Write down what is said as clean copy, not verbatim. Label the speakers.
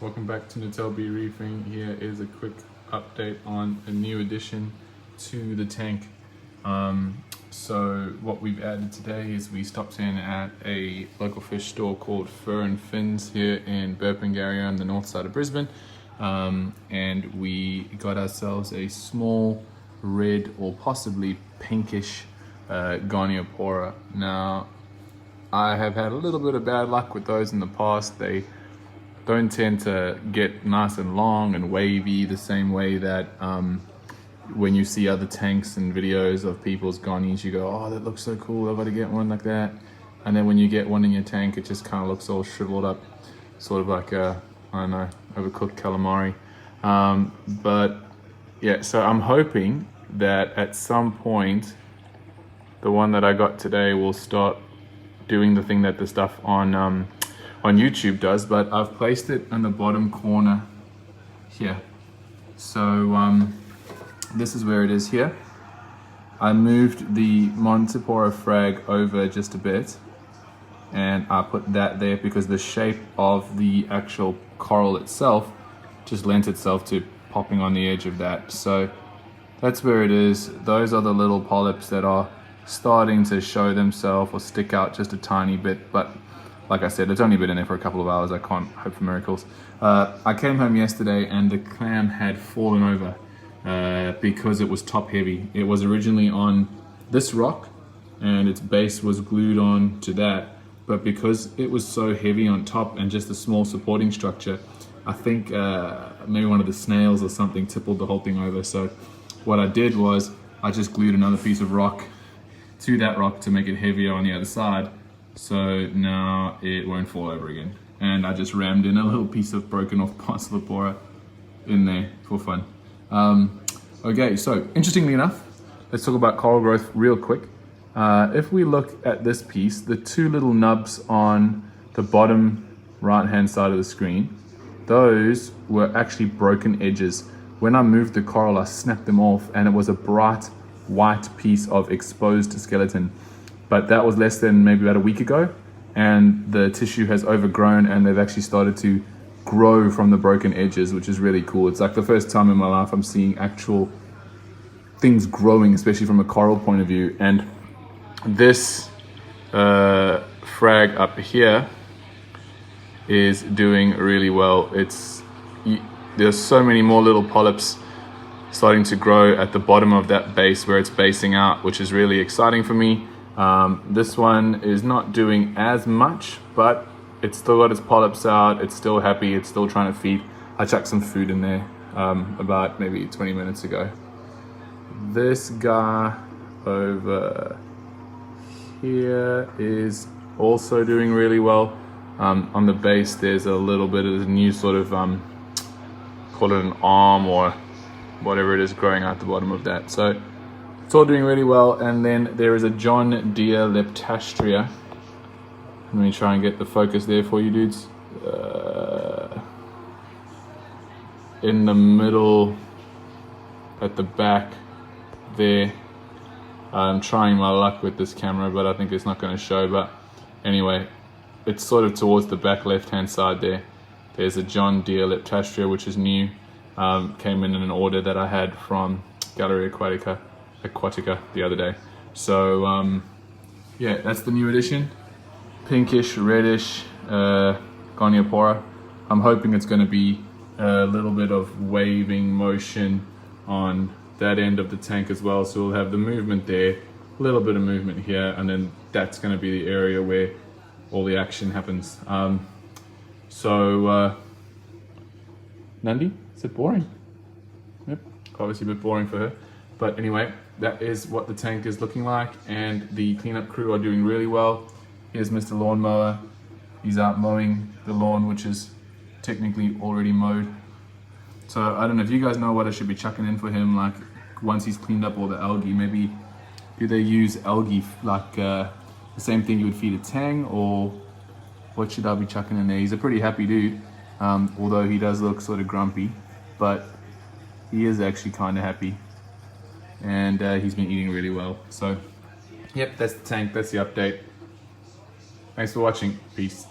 Speaker 1: welcome back to Natel B Reefing. Here is a quick update on a new addition to the tank. So what we've added today is we stopped in at a local fish store called Fur and Fins here in Burpengary on the north side of Brisbane, and we got ourselves a small red or possibly pinkish Goniopora. Now I have had a little bit of bad luck with those in the past. They don't tend to get nice and long and wavy the same way that when you see other tanks and videos of people's Gonies, you go, oh, that looks so cool, I've got to get one like that. And then when you get one in your tank, it just kind of looks all shriveled up, sort of like a, I don't know, overcooked calamari. But yeah, so I'm hoping that at some point, the one that I got today will start doing the thing that the stuff on YouTube does, but I've placed it in the bottom corner here. So this is where it is here. I moved the Montipora frag over just a bit, and I put that there because the shape of the actual coral itself just lent itself to popping on the edge of that. So that's where it is. Those are the little polyps that are starting to show themselves or stick out just a tiny bit, but like I said, it's only been in there for a couple of hours. I can't hope for miracles. I came home yesterday and the clam had fallen over because it was top heavy. It was originally on this rock and its base was glued on to that, but because it was so heavy on top and just a small supporting structure, I think maybe one of the snails or something tippled the whole thing over. So what I did was I just glued another piece of rock to that rock to make it heavier on the other side, so now it won't fall over again. And I just rammed in a little piece of broken off Pastelopora in there for fun. Okay, so interestingly enough, let's talk about coral growth real quick. If we look at this piece, the two little nubs on the bottom right hand side of the screen, those were actually broken edges. When I moved the coral, I snapped them off and it was a bright white piece of exposed skeleton. But that was less than maybe about a week ago, and the tissue has overgrown and they've actually started to grow from the broken edges, which is really cool. It's like the first time in my life I'm seeing actual things growing, especially from a coral point of view. And this frag up here is doing really well. There's so many more little polyps starting to grow at the bottom of that base where it's basing out, which is really exciting for me. This one is not doing as much, but it's still got its polyps out, it's still happy, it's still trying to feed. I chucked some food in there about maybe 20 minutes ago. This guy over here is also doing really well. On the base there's a little bit of a new sort of, call it an arm or whatever it is growing out the bottom of that. So it's all doing really well. And then there is a John Deere Leptastria. Let me try and get the focus there for you dudes. In the middle, at the back there. I'm trying my luck with this camera, but I think it's not going to show. But anyway, it's sort of towards the back left hand side there. There's a John Deere Leptastria, which is new. Came in an order that I had from Galleria Aquatica the other day. So yeah, that's the new addition. Pinkish, reddish Goniopora. I'm hoping it's going to be a little bit of waving motion on that end of the tank as well. So we'll have the movement there, a little bit of movement here, and then that's going to be the area where all the action happens. Nandi? Is it boring? Yep, obviously a bit boring for her. But anyway, that is what the tank is looking like, and the cleanup crew are doing really well. Here's Mr. Lawnmower. He's out mowing the lawn, which is technically already mowed. So I don't know if you guys know what I should be chucking in for him, like once he's cleaned up all the algae. Maybe do they use algae like the same thing you would feed a tang, or what should I be chucking in there? He's a pretty happy dude. Although he does look sort of grumpy, but he is actually kind of happy, and he's been eating really well. So yep, that's the tank, that's the update. Thanks for watching, peace.